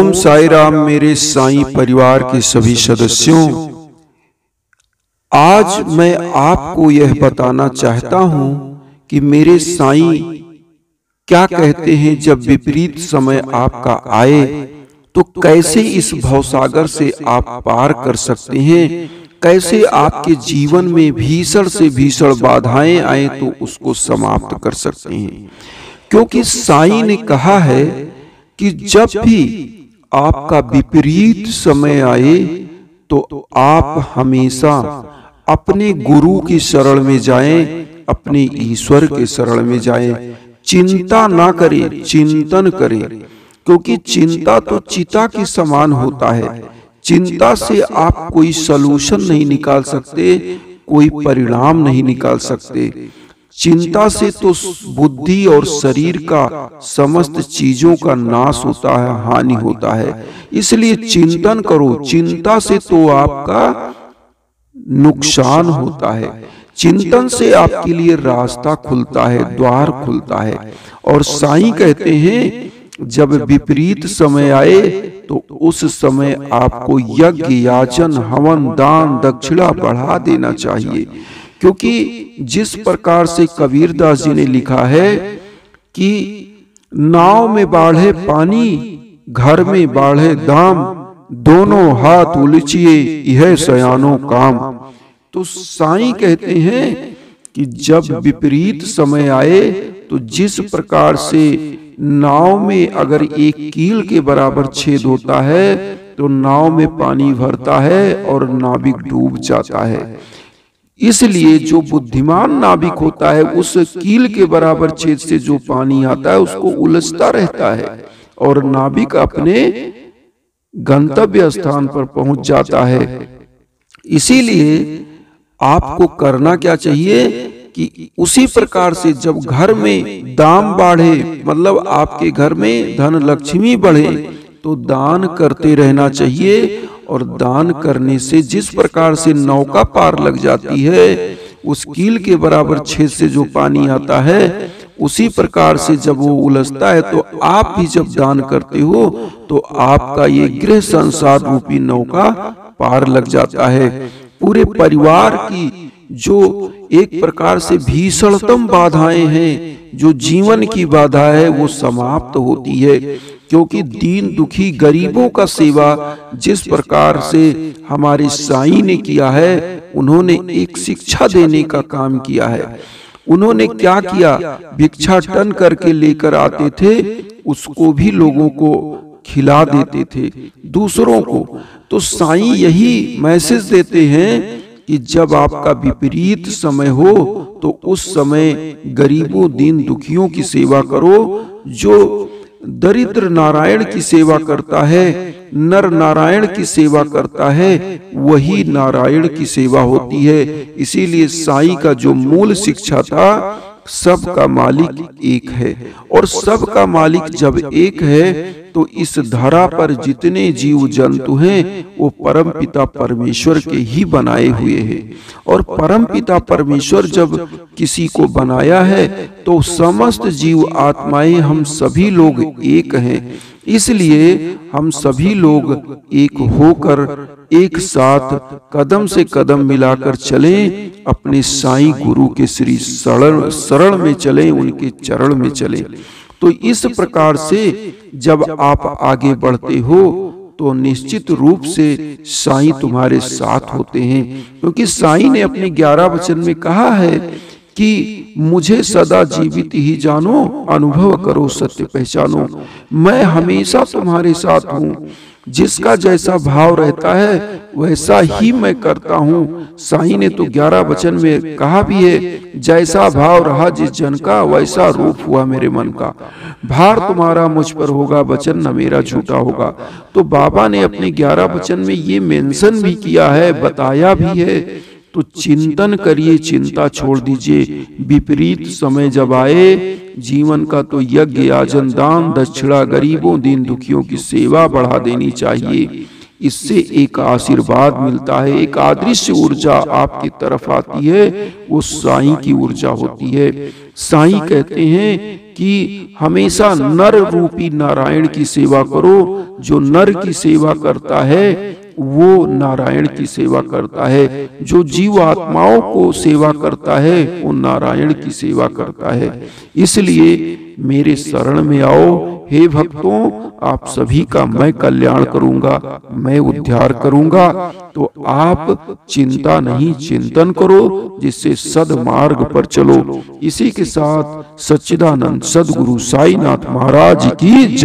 ओम साई राम। मेरे साईं परिवार के सभी सदस्यों, आज मैं आपको यह बताना चाहता हूं कि मेरे साईं क्या कहते हैं। जब विपरीत समय आपका आए तो कैसे इस भवसागर से आप पार कर सकते हैं, कैसे आपके जीवन में भीषण से भीषण बाधाएं आए तो उसको समाप्त कर सकते हैं। क्योंकि साईं ने कहा है कि जब भी आपका विपरीत समय आए तो आप हमेशा अपने गुरु की शरण में जाएं, अपने ईश्वर के शरण में जाएं। चिंता ना करें, चिंतन करें, क्योंकि चिंता तो चिता के समान होता है। चिंता से आप कोई सलूशन नहीं निकाल सकते, कोई परिणाम नहीं निकाल सकते। चिंता से तो बुद्धि और शरीर का समस्त चीजों का नाश होता है, हानि होता है। इसलिए चिंतन करो। चिंता से तो आपका नुकसान होता है। चिंतन से आपके लिए रास्ता खुलता है, द्वार खुलता है। और साईं कहते हैं जब विपरीत समय आए तो उस समय आपको यज्ञ, याचन, हवन, दान, दक्षिणा बढ़ा देना चाहिए। क्योंकि जिस प्रकार से कबीरदास जी ने लिखा है कि नाव में बाढ़े पानी, घर में बाढ़े दाम, दोनों हाथ उलझिए यह सयानो काम। तो साईं कहते हैं कि जब विपरीत समय आए तो जिस प्रकार से नाव में अगर एक कील के बराबर छेद होता है तो नाव में पानी भरता है और नाविक डूब जाता है। इसलिए जो बुद्धिमान नाविक होता है उस कील के बराबर छेद से जो पानी आता है उसको उलझता रहता है और नाविक अपने गंतव्य स्थान पर पहुंच जाता है। इसीलिए आपको करना क्या चाहिए कि उसी प्रकार से जब घर में दाम बढ़े, मतलब आपके घर में धन लक्ष्मी बढ़े, तो दान करते रहना चाहिए। और दान करने से जिस प्रकार से नौका पार लग जाती है, उस कील के बराबर छेद से जो पानी आता है, उसी प्रकार से जब वो उलझता है तो आप भी जब दान करते हो तो आपका ये गृह संसार रूपी नौका पार लग जाता है। पूरे परिवार की जो एक प्रकार से भीषणतम बाधाएं हैं, जो जीवन की बाधा है, वो समाप्त होती है। क्योंकि दीन दुखी गरीबों का सेवा जिस प्रकार से हमारे साईं ने किया है, उन्होंने एक शिक्षा देने का काम किया है। उन्होंने क्या किया, भिक्षाटन करके लेकर आते थे, उसको भी लोगों को खिला देते थे, दूसरों को। तो साईं यही मैसेज देते हैं कि जब आपका विपरीत समय हो तो उस समय गरीबों, दीन दुखियों की सेवा करो। जो दरिद्र नारायण की सेवा करता है, नर नारायण की सेवा करता है, वही नारायण की सेवा होती है। इसीलिए साईं का जो मूल शिक्षा था, सबका मालिक एक है। और सबका मालिक जब एक है तो इस धरा पर जितने जीव जंतु हैं वो परम पिता परमेश्वर के ही बनाए हुए हैं। और परम पिता परमेश्वर जब किसी को बनाया है तो समस्त जीव आत्माएं, हम सभी लोग एक हैं। इसलिए हम सभी लोग एक होकर एक साथ कदम से कदम मिलाकर चलें, अपने साईं गुरु के श्री शरण में चलें, उनके चरण में चलें। तो इस प्रकार से जब आप आगे बढ़ते हो तो निश्चित रूप से साईं तुम्हारे साथ होते हैं। क्योंकि साईं ने अपने 11 वचन में कहा है कि मुझे सदा जीवित ही जानो, अनुभव करो, सत्य पहचानो। मैं हमेशा तुम्हारे साथ हूँ। जिसका जैसा भाव रहता है वैसा ही मैं करता हूँ। साईं ने तो 11 वचन में कहा भी है, जैसा भाव रहा जिस जन का, वैसा रूप हुआ मेरे मन का। भार तुम्हारा मुझ पर होगा, वचन न मेरा झूठा होगा। तो बाबा ने अपने 11 वचन में ये मेंशन भी किया है, बताया भी है। तो चिंतन करिए, चिंता छोड़ दीजिए। विपरीत समय जब आए, जीवन का तो यज्ञ, याचन, दान, दक्षिणा, गरीबों, दीन दुखियों की सेवा बढ़ा देनी चाहिए। इससे एक आशीर्वाद मिलता है, एक अदृश्य ऊर्जा आपकी तरफ आती है, वो साईं की ऊर्जा होती है। साईं कहते हैं कि हमेशा नर रूपी नारायण की सेवा करो। जो नर की सेवा करता है वो नारायण की सेवा करता है, जो जीव आत्माओं को सेवा करता है वो नारायण की सेवा करता है। इसलिए मेरे शरण में आओ हे भक्तों, आप सभी का मैं कल्याण करूंगा, मैं उद्धार करूंगा। तो आप चिंता नहीं, चिंतन करो, जिससे सद्मार्ग पर चलो। इसी के साथ सच्चिदानंद सद्गुरु साईनाथ महाराज की जय।